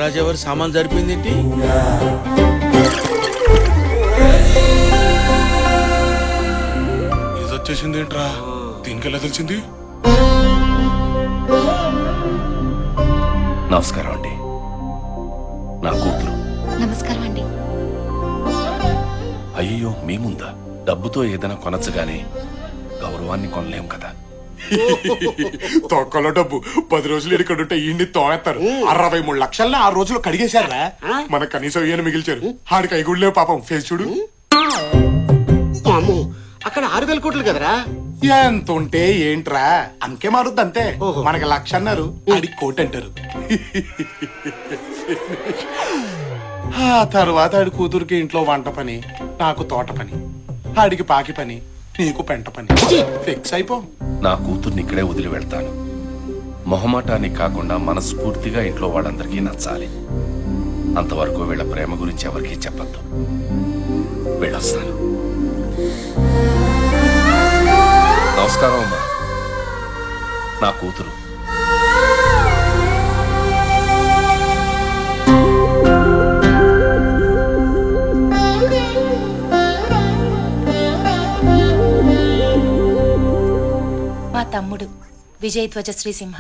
మహారాజా వారి సామాన్ సరిపోయింది ఏంటి? ఇది వచ్చేసింది ఏంట్రా? దీనికి ఎలా తెలిసింది? నమస్కారం అండి, నా కూతురు. నమస్కారం అండి. అయ్యో మీ ముందా? డబ్బుతో ఏదైనా కొనచ్చుగానే గౌరవాన్ని కొనలేం కదా. తొక్కలో డబ్బు 10 రోజులు ఇక్కడ ఉంటే ఈ తోస్తారు. 63 లక్షల్ని 6 రోజులు కడిగేశారా? మన కనీసం ఈయన మిగిల్చారు. ఆడికి ఐగుళ్ళే పాపం. ఫేస్ చూడు. అమ్మో, అక్కడ 6,000 కోట్లు కదరా. ఎంత ఉంటే ఏంట్రా, అంకే మారుద్ది అంతే. మనకి 1,00,000 అన్నారు, ఆడికి 1,00,000 అంటారు. ఆ తర్వాత ఆడి కూతురికి ఇంట్లో వంట పని, నాకు తోట పని, ఆడికి పాకి పని, నీకు పెంట పని. ఫిక్స్ అయిపో. నా కూతుర్ని ఇక్కడే వదిలి వెళ్తాను. మొహమాటానికి కాకుండా మనస్ఫూర్తిగా ఇంట్లో వాళ్ళందరికీ నచ్చాలి. అంతవరకు వీళ్ళ ప్రేమ గురించి ఎవరికీ చెప్పద్దు. వెళ్ళొస్తాను. నమస్కారం అమ్మా, నా కూతురు. మా తమ్ముడు విజయధ్వజ శ్రీసింహ.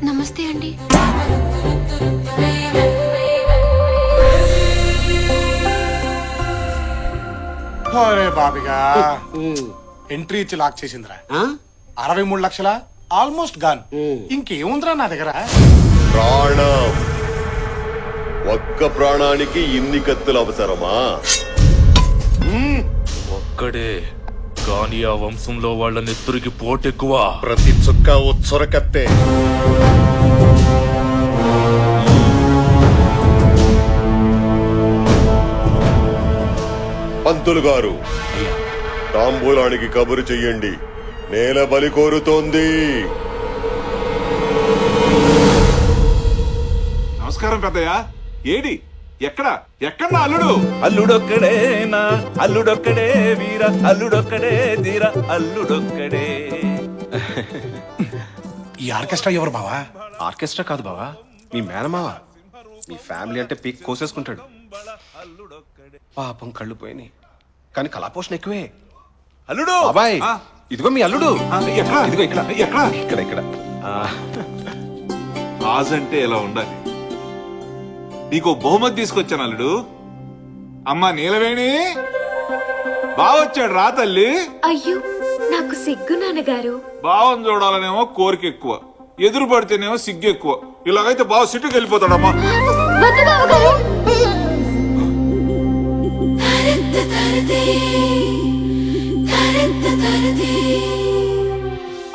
నమస్తే అండి. అరే బాబిగా, ఎంట్రీ ఇచ్చి లాక్ చేసిందిరా. 63 లక్షల ఆల్మోస్ట్ గాన్. ఇంకేముందిరా నా దగ్గర? ప్రాణం. ఒక్క ప్రాణానికి ఇన్ని కత్తులు అవసరమా? ఒక్కడే కానీ ఆ వంశంలో వాళ్ళ నెత్తురికి పోటెక్కువ. ప్రతి చుక్క ఉచ్చరకత్తే. పంతులు గారు, తాంబూలానికి కబురు చెయ్యండి. నేల బలి కోరుతోంది. నమస్కారం పెద్దయ్య. ఏడి ఎక్కడ ఎక్కడ నా అల్లుడు? అల్లుడొక్కడేనా, అల్లుడొక్కడే వీర, అల్లుడొక్కడే ధీర, అల్లుడొక్కడే. ఈ ఆర్కెస్ట్రా ఎవరు బావా? ఆర్కెస్ట్రా కాదు బావా, మీ మేనమావ. మీ ఫ్యామిలీ అంటే పీక్ కోసేసుకుంటాడు. పాపం కళ్ళు పోయినాయి, కానీ కళాపోషణ ఎక్కువే. అల్లుడు బాబాయ్, ఇదిగో మీ అల్లుడు. ఎక్కడ? ఇదిగో ఇక్కడ ఎక్కడ? ఇక్కడ ఇక్కడ. ఆజంటే ఎలా ఉండాలి? నీకు బహుమతి తీసుకొచ్చాను అల్లుడు. అమ్మా నీలవేణి, బావొచ్చాడు రా తల్లి. అయ్యో, నాకు సిగ్గు నాన్నగారు. బావం చూడాలనేమో కోరిక ఎక్కువ, ఎదురు పడితేనేమో సిగ్గు ఎక్కువ. ఇలాగైతే బావ సిట్టుకు వెళ్ళిపోతాడమ్మా.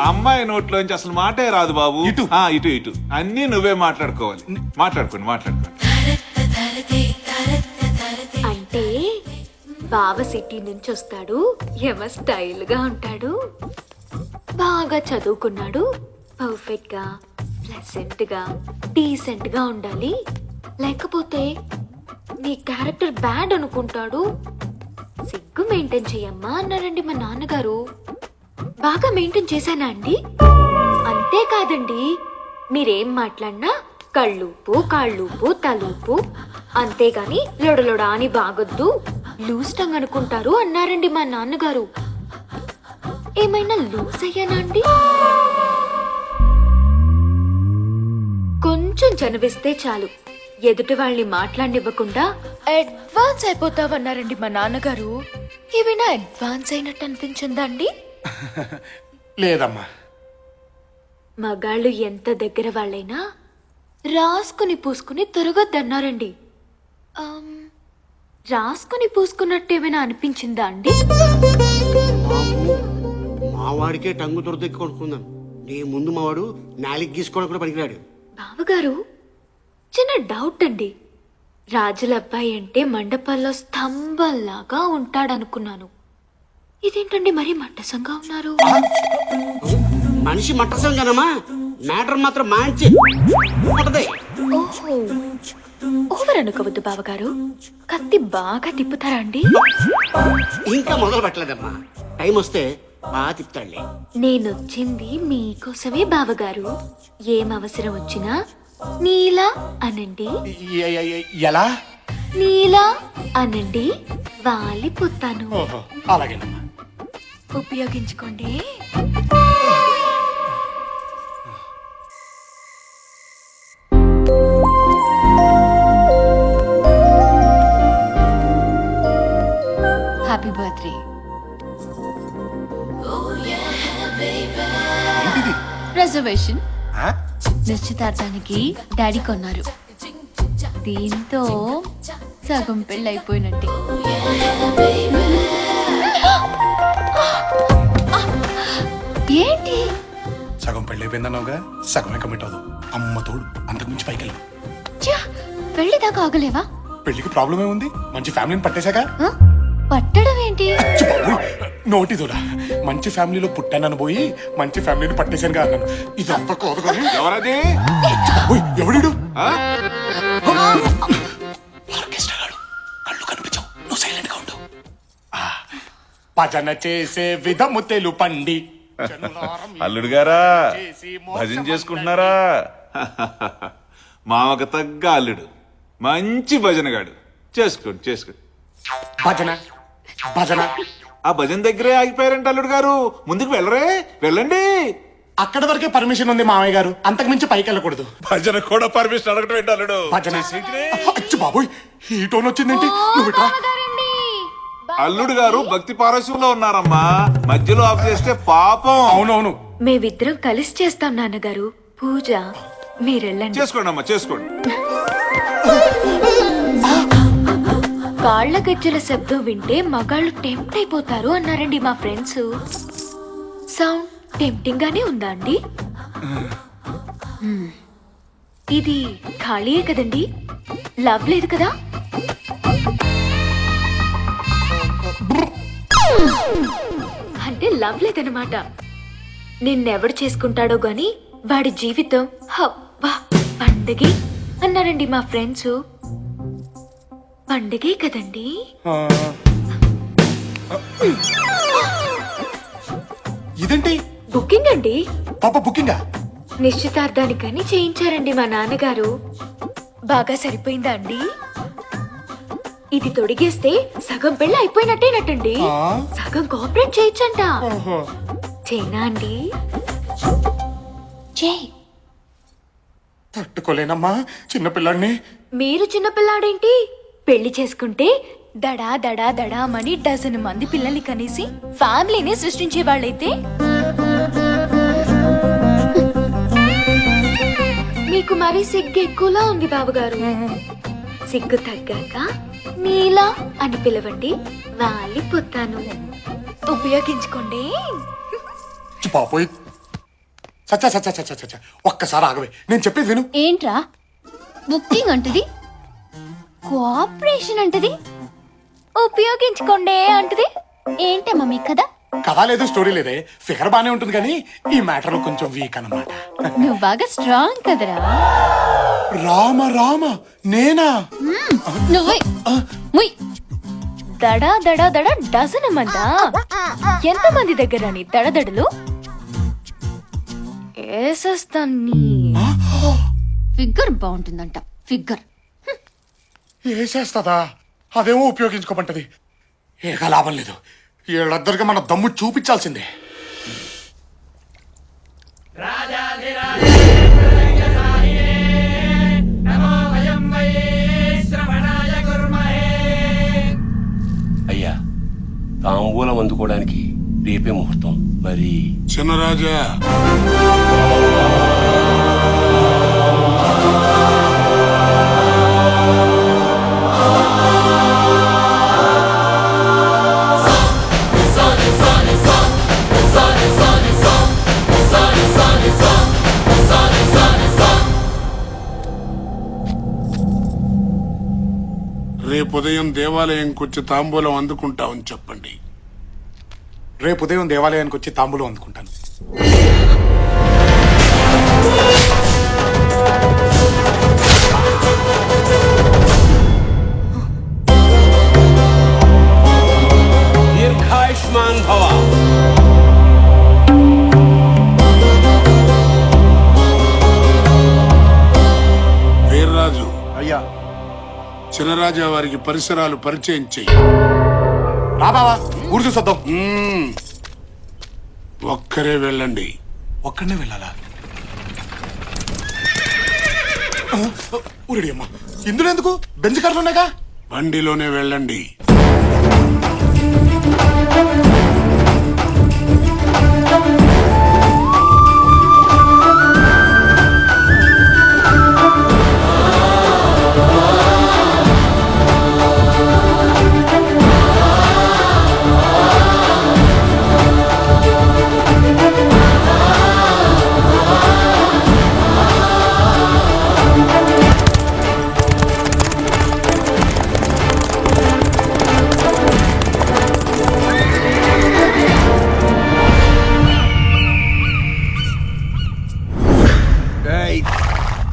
అమ్మాయి నోట్లోంచి అసలు మాటే రాదు బాబు. ఇటు ఇటు ఇటు అన్ని నువ్వే మాట్లాడుకోవాలి. మాట్లాడుకోండి. అంటే బావ సిటీ నుంచి వస్తాడు, యమ స్టైల్ గా ఉంటాడు, బాగా చదువుకున్నాడు, పర్ఫెక్ట్ గా, ప్లెసెంట్ గా, డీసెంట్ గా ఉండాలి. లేకపోతే నీ క్యారెక్టర్ బ్యాడ్ అనుకుంటాడు. సిగ్గు మెయింటైన్ చెయ్యమ్మా అన్నారండి మా నాన్నగారు. బాగా మెయింటైన్ చేశానా అండి? అంతేకాదండి, మీరేం మాట్లాడినా కళ్ళూపు, కాళ్ళూపు, తలూపు, అంతేగాని లొడలొడ అని బాగొద్దు, లూజ్ టంగ్ అనుకుంటారు అన్నారండి మా నాన్నగారు. ఏమైనా లూజ్ అయ్యానా అండి? కొంచెం చనివిస్తే చాలు, ఎదుటి వాళ్ళని మాట్లాడివ్వకుండా అడ్వాన్స్ అయిపోతావన్నారండి మా నాన్నగారు. ఏమైనా అడ్వాన్స్ అయినట్టు అనిపించిందా అండి? లేదమ్మా. మగాళ్ళు ఎంత దగ్గర వాళ్ళైనా రాసుకుని పూసుకుని తిరగొద్దన్నారండి. రాసుకుని పూసుకున్నట్టు ఏమైనా అనిపించిందా అండి? మావాడికే టంగు దొరదెక్కి కొనుక్కుందాం. నీ ముందు మావాడు నాలికి గీసుకోవడం కూడా పనికిరాడు. బావగారు, చిన్న డౌట్ అండి. రాజుల అబ్బాయి అంటే మండపాల్లో స్తంభంలాగా ఉంటాడనుకున్నాను. ఇదేంటండి మరీ మట్టసంగా ఉన్నారు? మనిషి మట్టసంగానమ్మా, మ్యాటర్ మాత్రం మంచి ఉంటది. ఓహో, ఓవర్ అనుకోవద్దు బావగారు. కత్తి బాగా తిప్పుతారా అండి? ఇంకా మొదలు పెట్టలేదమ్మా, టైం వస్తే బాగా తిప్పుతాడులే. నేనొచ్చింది మీకోసమే బావగారు. ఏం అవసరం వచ్చినా నీలా అనండి. ఎలా? నీలా అనండి, వాలిపోతాను. ఓహో, అలాగేనమ్మా. ఉపయోగించుకోండి. Happy birthday. రిజర్వేషన్ నిశ్చితార్థానికి డాడీ కొన్నారు. దీంతో సగం పెళ్ళి అయిపోయినట్టే. ఏంటి? సగం పెళ్ళైపోయిందన్నావుగా, సగమే కమిట్ అవ్వదు. అమ్మ తోడు, అంతకుమించి పైకి వెళ్ళు. పెళ్లి దాకా ఆగలేవా? పెళ్లికి ప్రాబ్లం ఏముంది? మంచి ఫ్యామిలీని పట్టేశాక. పట్టడం ఏంటి? నోటి దూరా, మంచి ఫ్యామిలీలో పుట్టానని పోయి మంచి ఫ్యామిలీని పట్టేశానుగా అన్నాను. ఇది అంత కోదు కానీ. ఎవరది? ఎవడు? ఆ? కళ్ళు కనిపించవు, నువ్వు సైలెంట్ గా ఉండు. భజన చేసే విధము తెలుపండి. అల్లుడు గారా, భజన చేసుకుంటున్నారా? మామకు తగ్గ అల్లుడు, మంచి భజనగాడు. చేసుకోండి చేసుకోండి. భజన భజన ఆ భజన దగ్గరే ఆగిపోయారంట అల్లుడు గారు. ముందుకు వెళ్ళరే, వెళ్ళండి. అక్కడ వరకే పర్మిషన్ ఉంది మామయ్య గారు, అంతకు మించి పైకి వెళ్ళకూడదు. భజన కూడా పర్మిషన్ అడగటం ఏంటి అల్లుడు? భజన. అచ్చి బాబోయ్, ఈ టోన్ వచ్చిందేంటి? నువ్వు ఇట్రా. అల్లుడు గారు భక్తి పారస్యంలో ఉన్నారమ్మా, మధ్యలో ఆఫ్ చేస్తే పాపం. అవునవును. మేమిద్దరం కలిసి చేస్తాం నాన్నగారు పూజ. మీరెళ్ళండి. చేసుకోండి అమ్మా, చేసుకోండి. కాళ్ల గజ్జల శబ్దం వింటే మగాళ్ళు టెంప్ట్ అయిపోతారు అన్నారండి మా ఫ్రెండ్స్. సౌండ్ టెంప్టింగ్ గానే ఉందా అండి? ఇది ఖాళీయే కదండి, లవ్ లేదు కదా? అంటే లవ్ లేదనమాట. నిన్నెవడు చేసుకుంటాడో గాని వాడి జీవితం హబ్బా పండగే అన్నారండి మా ఫ్రెండ్స్. పండగే కదండి. ఇదేంటి? బుకింగ్ అండి. పాప బుకింగా? నిశ్చితార్థానికని చేయించారండి మా నాన్నగారు. బాగా సరిపోయిందా అండి? ఇది తొడిగేస్తే సగం పెళ్ళి అయిపోయినట్టేనట్టండి. సగం కోఆపరేట్ చేయొచ్చంట. చేనా అండి? చేయి. తట్టుకోలేనమ్మా చిన్నపిల్లాడిని. మీరు చిన్నపిల్లాడేంటి? పెళ్లి చేసుకుంటే దడా దడా దడామని డజన్ మంది పిల్లల్ని కనేసి ఫ్యామిలీని సృష్టించే వాళ్ళైతే మీకు మరీ సిగ్గు ఎక్కువలా ఉంది బాబుగారు. సిగ్గు తగ్గాక నీలా అని పిలవండి, వాలిపోతాను. ఉపయోగించుకోండి. పాపోయ్, చచ్చా చచ్చా చచ్చా చచ్చా, ఒక్కసారి ఆగవే, నేను చెప్పేది విను. ఏంట్రా బుకింగ్ అంటది, కోఆపరేషన్ అంటది, ఉపయోగించుకోండి అంటది. ఏంటమ్మా మీ కదా? కథ లేదు, స్టోరీ లేదే, ఫిగర్ బానే ఉంటుంది కానీ ఈ మ్యాటర్ లో కొంచెం వీక్ అన్నమాట. నువ్వు బాగా స్ట్రాంగ్ కదరా. రామ రామ, నేనా? నువ్వు దడా దడా దడా డజన్ మందా? ఎంత మంది దగ్గర నీ దడదడలు ఏసేస్తాన్ని. Figure బాగుంటుందంట, figure వేసేస్తుందా? అదేమో ఉపయోగించుకోమంటది. ఏగా లాభం లేదు, వీళ్ళిద్దరికి మన దమ్ము చూపించాల్సిందే. అయ్యా, తాంబూలం అందుకోవడానికి రేపే ముహూర్తం. మరి చిన్నరాజా, రేపు ఉదయం దేవాలయంకి వచ్చి తాంబూలం అందుకుంటామని చెప్పండి. రేపు ఉదయం దేవాలయానికి వచ్చి తాంబూలం అందుకుంటాను. దీర్ఘాయుష్మాన్ భవ. మహారాజా వారికి పరిసరాలు పరిచయం చెయ్యి. రా బావా, ఊరు చూసొద్దాం. ఒక్కరే వెళ్ళండి. ఒక్కడనే వెళ్ళాలా? ఊరిడి అమ్మా, ఇందులో ఎందుకు? బెంచ్ కార్లు ఉన్నాయిగా. బండిలోనే వెళ్ళండి.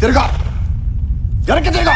తిరగా వెనక్కి తిరగా.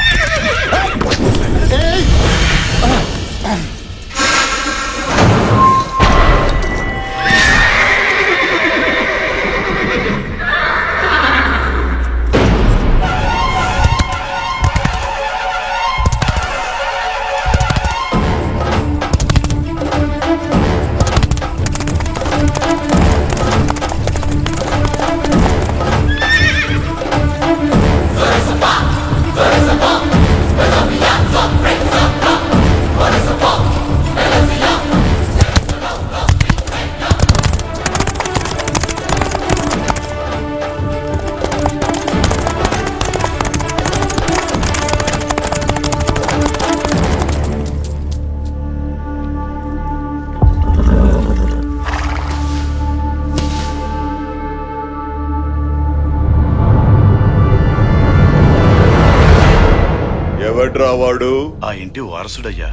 ఎవడ్రా వాడు? ఆ ఇంటి వారసుడయ్యా.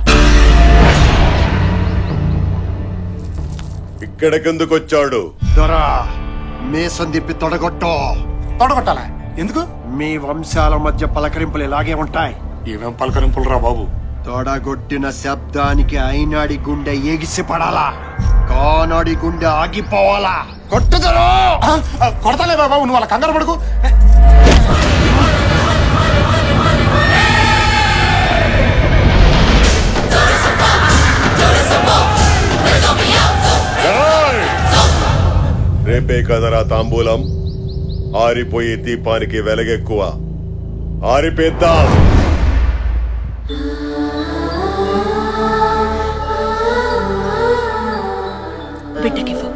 ఇక్కడికెందుకొచ్చాడు? దొరా మేసం తిప్పి తొడగొట్టో. తొడగొట్టాలా? ఎందుకు? మీ వంశాల మధ్య పలకరింపులు ఇలాగే ఉంటాయి. ఏమేం పలకరింపులు రా బాబు? తొడగొట్టిన శబ్దానికి అయినాడి గుండె ఎగిసి పడాలా, కానాడి గుండె ఆగిపోవాలా. కొట్టుదరో. కొడతాలే బాబు, నువ్వు వాళ్ళ కంగారు పడుకు. రేపే కదరా తాంబూలం. ఆరిపోయే దీపానికి వెలగెక్కువ. ఆరిపేద్దాం. బిడ్డకివ్వు.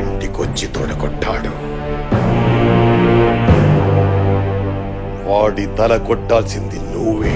ఇంటికొచ్చి తొడగొట్టాడు. వాడి తల కొట్టాల్సింది నువ్వే.